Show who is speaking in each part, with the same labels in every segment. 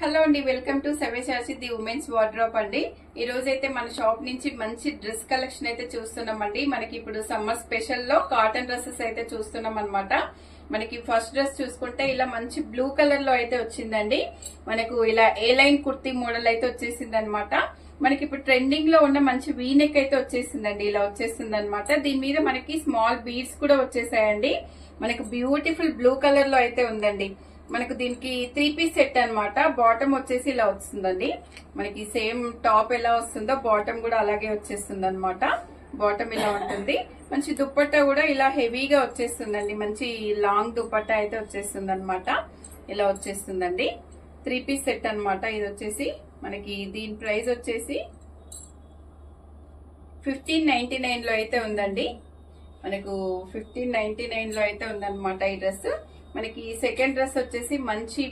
Speaker 1: Hello అండి, welcome to Savyasachi the women's wardrobe అండి. ఈ రోజు అయితే మన షాప్ నుంచి మంచి డ్రెస్ కలెక్షన్ అయితే చూస్తున్నామండి. మనకి ఇప్పుడు సమ్మర్ స్పెషల్ లో కాటన్ డ్రెస్సెస్ అయితే చూస్తున్నాం అనమాట. మనకి ఫస్ట్ డ్రెస్ చూసుకుంటే ఇలా మంచి బ్లూ కలర్ లో అయితే వచ్చిందండి. మనకు ఇలా ఏ లైన్ కుర్తీ మోడల్ అయితే వచ్చేసింది అనమాట. మనకి ఇప్పుడు ట్రెండింగ్ లో ఉన్న మంచి వీ నెక్ అయితే వచ్చేసిందండి. ఇలా వచ్చేసింది అనమాట. దీని మీద మనకి స్మాల్ బీడ్స్ కూడా వచ్చేసాయండి. మనకు బ్యూటిఫుల్ బ్లూ కలర్ లో అయితే ఉందండి. మనకు దీనికి 3 పీస్ సెట్ అనమాట. బాటమ్ వచ్చేసి ఇలా వస్తుందండి. మనకి సేమ్ టాప్ ఎలా వస్తుందో బాటమ్ కూడా అలాగే వచ్చేస్తుంది అనమాట. బాటమ్ ఇలా ఉంటుంది. మంచి దుప్పట్టా కూడా ఇలా హెవీగా వచ్చేస్తుందండి. మంచి లాంగ్ దుప్పట్టా అయితే వచ్చేస్తుంది అనమాట. ఇలా వచ్చేస్తుందండి. 3 పీస్ సెట్ అనమాట. ఇది వచ్చేసి మనకి దీని ప్రైస్ వచ్చేసి 1599 లో అయితే ఉందండి. మనకు 1599 లో అయితే ఉందన్నమాట ఈ డ్రెస్. మనకి సెకండ్ డ్రెస్ వచ్చేసి మంచి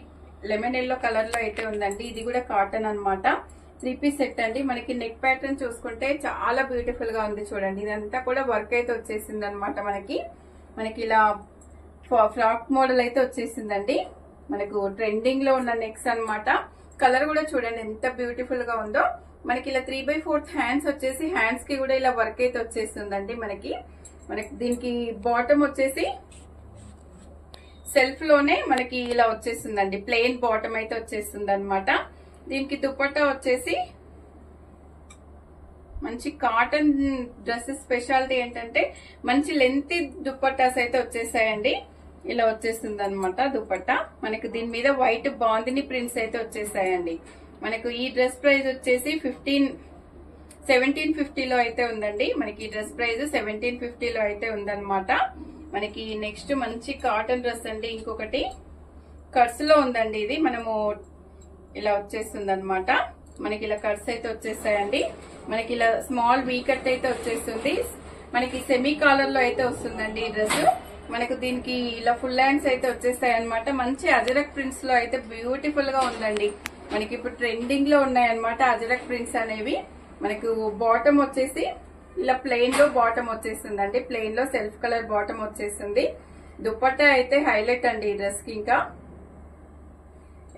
Speaker 1: లెమన్ ఎల్లో కలర్ లో అయితే ఉందండి. ఇది కూడా కాటన్ అనమాట. 3 పీస్ సెట్ అండి. మనకి నెక్ ప్యాటర్న్ చూసుకుంటే చాలా బ్యూటిఫుల్ గా ఉంది చూడండి. ఇదంతా కూడా వర్క్ అయితే వచ్చేసింది అనమాట. మనకి ఇలా ఫ్రాక్ మోడల్ అయితే వచ్చేసిందండి. మనకు ట్రెండింగ్ లో ఉన్న నెక్స్ అనమాట. కలర్ కూడా చూడండి ఎంత బ్యూటిఫుల్ గా ఉందో. మనకి ఇలా 3/4 హ్యాండ్స్ వచ్చేసి హ్యాండ్స్ కి కూడా ఇలా వర్క్ అయితే వచ్చేస్తుందండి. మనకి దీనికి బాటమ్ వచ్చేసి సెల్ఫ్ లోనే మనకి ఇలా వచ్చేస్తుందండి. ప్లెయిన్ బాటమ్ అయితే వచ్చేస్తుంది అనమాట. దీనికి దుపట్టా వచ్చేసి మంచి కాటన్ డ్రెస్సెస్ స్పెషాలిటీ ఏంటంటే మంచి లెంత్ దుపట్టాస్ అయితే వచ్చేసాయండి. ఇలా వచ్చేస్తుంది అనమాట దుపట్టా. మనకి దీని మీద వైట్ బాందిని ప్రింట్స్ అయితే వచ్చేసాయండి. మనకు ఈ డ్రెస్ ప్రైస్ వచ్చేసి 1750 లో అయితే ఉందండి. మనకి ఈ డ్రెస్ ప్రైస్ 1750 లో అయితే ఉందన్నమాట. మనకి నెక్స్ట్ మంచి కాటన్ డ్రెస్ అండి. ఇంకొకటి కట్స్ లో ఉందండి. ఇది మనము ఇలా వచ్చేస్తుంది అనమాట. మనకి ఇలా కట్స్ అయితే వచ్చేస్తాయండి. మనకి ఇలా స్మాల్ వీ కట్ అయితే వచ్చేస్తుంది. మనకి సెమీ కాలర్ లో అయితే వస్తుందండి ఈ డ్రెస్. మనకు దీనికి ఇలా ఫుల్ హ్యాండ్స్ అయితే వచ్చేస్తాయి అనమాట. మంచి అజరక్ ప్రింట్స్ లో అయితే బ్యూటిఫుల్ గా ఉందండి. మనకి ఇప్పుడు ట్రెండింగ్ లో ఉన్నాయన్నమాట అజరక్ ప్రింట్స్ అనేవి. మనకు బాటమ్ వచ్చేసి ఇలా ప్లెయిన్ లో బాటమ్ వచ్చేస్తుందండి. ప్లెయిన్ లో సెల్ఫ్ కలర్ బాటమ్ వచ్చేస్తుంది. దుపట్టా అయితే హైలైట్ అండి ఈ డ్రెస్ కి. ఇంకా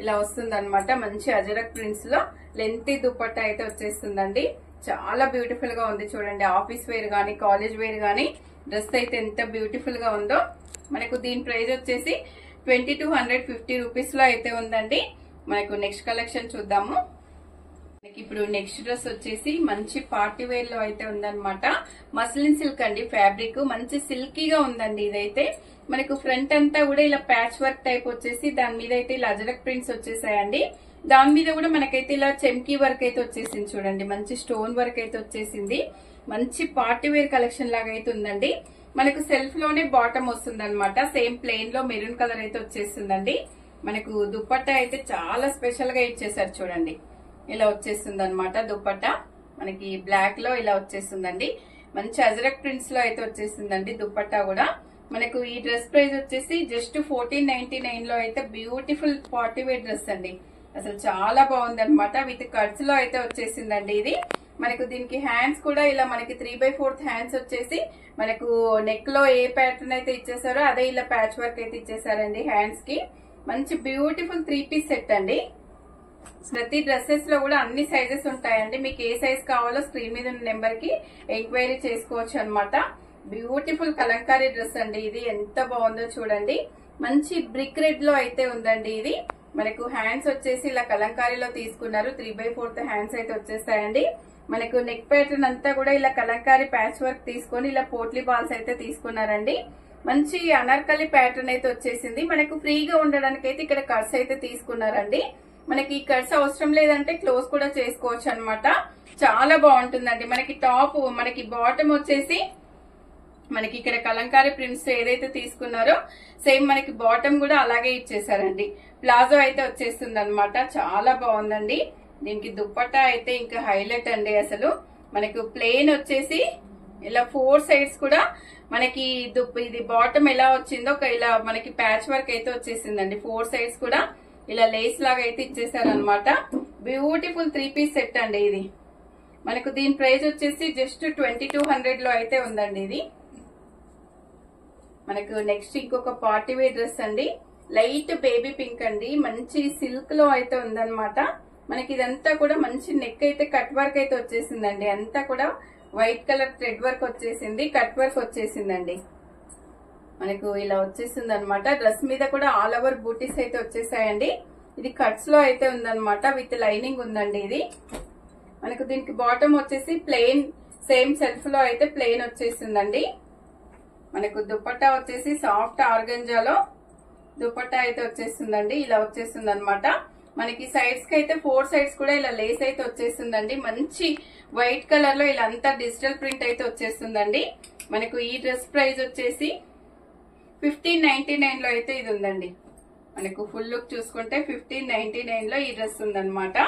Speaker 1: ఇలా వస్తుంది అనమాట. మంచి అజరక్ ప్రింట్స్ లో లెంతీ దుపట్టా అయితే వచ్చేస్తుందండి. చాలా బ్యూటిఫుల్ గా ఉంది చూడండి. ఆఫీస్ వేర్ గానీ కాలేజ్ వేర్ గానీ డ్రెస్ అయితే ఎంత బ్యూటిఫుల్ గా ఉందో. మనకు దీని ప్రైస్ వచ్చేసి 2250 రూపీస్ లో అయితే ఉందండి. మనకు నెక్స్ట్ కలెక్షన్ చూద్దాము. మనకి ఇప్పుడు నెక్స్ట్ డ్రెస్ వచ్చేసి మంచి పార్టీ వేర్ లో అయితే ఉందన్నమాట. మస్లిన్ సిల్క్ అండి. ఫ్యాబ్రిక్ మంచి సిల్కీగా ఉందండి. ఇదైతే మనకు ఫ్రంట్ అంతా కూడా ఇలా ప్యాచ్ వర్క్ టైప్ వచ్చేసి దాని మీద అయితే ఇలా అజరక్ ప్రింట్స్ వచ్చేసాయండి. దాని మీద కూడా మనకైతే ఇలా చెమ్కీ వర్క్ అయితే వచ్చేసింది చూడండి. మంచి స్టోన్ వర్క్ అయితే వచ్చేసింది. మంచి పార్టీ వేర్ కలెక్షన్ లాగా అయితే ఉందండి. మనకు సెల్ఫ్ లోనే బాటమ్ వస్తుంది అనమాట. సేమ్ ప్లెయిన్ లో మెరూన్ కలర్ అయితే వచ్చేస్తుందండి. మనకు దుపట్టా అయితే చాలా స్పెషల్ గా ఇచ్చేసారు చూడండి. ఇలా వచ్చేస్తుంది అనమాట దుపట్టా. మనకి బ్లాక్ లో ఇలా వచ్చేస్తుందండి. మంచి అజరక్ ప్రింట్స్ లో అయితే వచ్చేసిందండి దుపట్టా కూడా. మనకు ఈ డ్రెస్ ప్రైస్ వచ్చేసి జస్ట్ 1499 లో అయితే బ్యూటిఫుల్ పార్టీ వేర్ డ్రెస్ అండి. అసలు చాలా బాగుంది అనమాట. విత్ కట్స్ లో అయితే వచ్చేసిందండి ఇది. మనకు దీనికి హ్యాండ్స్ కూడా ఇలా మనకి 3/4 హ్యాండ్స్ వచ్చేసి మనకు నెక్ లో ఏ ప్యాటర్న్ అయితే ఇచ్చేసారో అదే ఇలా ప్యాచ్ వర్క్ అయితే ఇచ్చేసారండి హ్యాండ్స్ కి. మంచి బ్యూటిఫుల్ 3 పీస్ సెట్ అండి. ప్రతి డ్రెస్సెస్ లో కూడా అన్ని సైజెస్ ఉంటాయండి. మీకు ఏ సైజ్ కావాలో స్క్రీన్ మీద ఉన్న నెంబర్ కి ఎంక్వైరీ చేసుకోవచ్చు అనమాట. బ్యూటిఫుల్ కలంకారీ డ్రెస్ అండి. ఇది ఎంత బాగుందో చూడండి. మంచి బ్రిక్ రెడ్ లో అయితే ఉందండి ఇది. మనకు హ్యాండ్స్ వచ్చేసి ఇలా కలంకారీలో తీసుకున్నారు. 3/4 హ్యాండ్స్ అయితే వచ్చేస్తాయండి. మనకు నెక్ ప్యాటర్న్ అంతా కూడా ఇలా కలంకారీ ప్యాచ్ వర్క్ తీసుకొని ఇలా పోట్లీ బాల్స్ అయితే తీసుకున్నారండి. మంచి అనార్కలి ప్యాటర్న్ అయితే వచ్చేసింది. మనకు ఫ్రీగా ఉండడానికి అయితే ఇక్కడ కట్స్ అయితే తీసుకున్నారండి. మనకి ఈ కట్స్ అవసరం లేదంటే క్లోజ్ కూడా చేసుకోవచ్చు అనమాట. చాలా బాగుంటుందండి. మనకి టాప్ మనకి బాటమ్ వచ్చేసి మనకి ఇక్కడ కలంకారీ ప్రింట్స్ ఏదైతే తీసుకున్నారో సేమ్ మనకి బాటమ్ కూడా అలాగే ఇచ్చేసారండి. ప్లాజో అయితే వచ్చేస్తుంది అనమాట. చాలా బాగుందండి. దీనికి దుపట్టా అయితే ఇంకా హైలైట్ అండి. అసలు మనకు ప్లెయిన్ వచ్చేసి ఇలా 4 సైడ్స్ కూడా మనకి ఇది బాటమ్ ఎలా వచ్చిందో ఇలా మనకి ప్యాచ్ వర్క్ అయితే వచ్చేసిందండి. 4 సైడ్స్ కూడా ఇలా లేస్ లాగా అయితే ఇచ్చేసారనమాట. బ్యూటిఫుల్ 3 పీస్ సెట్ అండి ఇది. మనకు దీని ప్రైస్ వచ్చేసి జస్ట్ 2200 లో అయితే ఉందండి ఇది. మనకు నెక్స్ట్ ఇంకొక పార్టీ వేర్ డ్రెస్ అండి. లైట్ బేబీ పింక్ అండి, మంచి సిల్క్ లో అయితే ఉందన్నమాట. మనకి ఇదంతా కూడా మంచి నెక్ అయితే కట్ వర్క్ అయితే వచ్చేసిందండి. అంతా కూడా వైట్ కలర్ థ్రెడ్ వర్క్ వచ్చేసింది, కట్ వర్క్ వచ్చేసిందండి. మనకు ఇలా వచ్చేసింది అనమాట. డ్రెస్ మీద కూడా ఆల్ ఓవర్ బూటీస్ అయితే వచ్చేసాయండి. ఇది కట్స్ లో అయితే ఉందన్నమాట, విత్ లైనింగ్ ఉందండి. ఇది మనకు దీనికి బాటమ్ వచ్చేసి ప్లెయిన్, సేమ్ సెల్ఫ్ లో అయితే ప్లెయిన్ వచ్చేసిందండి. మనకు దుపట్టా వచ్చేసి సాఫ్ట్ ఆర్గంజాలో దుపట్టా అయితే వచ్చేస్తుందండి. ఇలా వచ్చేస్తుంది అనమాట. మనకి సైడ్స్ కి అయితే 4 సైడ్స్ కూడా ఇలా లేస్ అయితే వచ్చేస్తుందండి. మంచి వైట్ కలర్ లో ఇలా అంతా డిజిటల్ ప్రింట్ అయితే వచ్చేస్తుందండి. మనకు ఈ డ్రెస్ ప్రైస్ వచ్చేసి 1599 లో అయితే ఇది ఉందండి. మనకు ఫుల్ లుక్ చూసుకుంటే 1599 లో ఈ డ్రెస్ ఉందన్నమాట.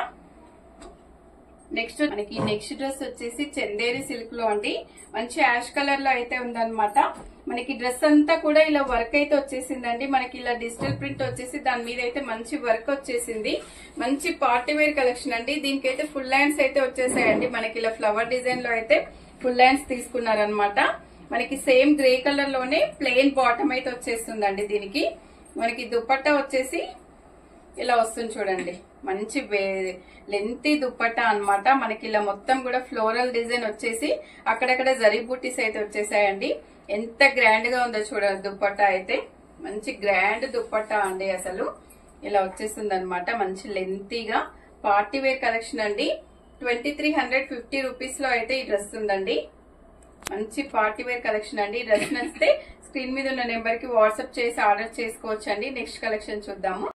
Speaker 1: నెక్స్ట్ మనకి నెక్స్ట్ డ్రెస్ వచ్చేసి చందేరి సిల్క్ లో అండి, మంచి యాష్ కలర్ లో అయితే ఉందన్నమాట. మనకి డ్రెస్ అంతా కూడా ఇలా వర్క్ అయితే వచ్చేసిందండి. మనకి ఇలా డిజిటల్ ప్రింట్ వచ్చేసి దాని మీద అయితే మంచి వర్క్ వచ్చేసింది. మంచి పార్టీ వేర్ కలెక్షన్ అండి. దీనికైతే ఫుల్ హ్యాండ్స్ అయితే వచ్చేసాయండి. మనకి ఇలా ఫ్లవర్ డిజైన్ లో అయితే ఫుల్ హ్యాండ్స్ తీసుకున్నారనమాట. మనకి సేమ్ గ్రే కలర్ లోనే ప్లెయిన్ బాటమ్ అయితే వచ్చేస్తుందండి. దీనికి మనకి దుపట్టా వచ్చేసి ఇలా వస్తుంది చూడండి, మంచి లెంతీ దుపట్టా అన్నమాట. మనకి ఇలా మొత్తం కూడా ఫ్లోరల్ డిజైన్ వచ్చేసి అక్కడక్కడ జరీ బూటీస్ అయితే వచ్చేసాయండి. ఎంత గ్రాండ్ గా ఉందో చూడండి దుపట్టా అయితే. మంచి గ్రాండ్ దుపట్టా అండి. అసలు ఇలా వచ్చేస్తుంది అనమాట. మంచి లెంతీగా పార్టీ వేర్ కలెక్షన్ అండి. 2350 రూపీస్ లో అయితే ఈ డ్రెస్ ఉందండి. మంచి పార్టీ వేర్ కలెక్షన్ అండి. డ్రెస్ నచ్చితే స్క్రీన్ మీద ఉన్న నెంబర్ కి వాట్సాప్ చేసి ఆర్డర్ చేసుకోవచ్చు అండి. నెక్స్ట్ కలెక్షన్ చూద్దాము.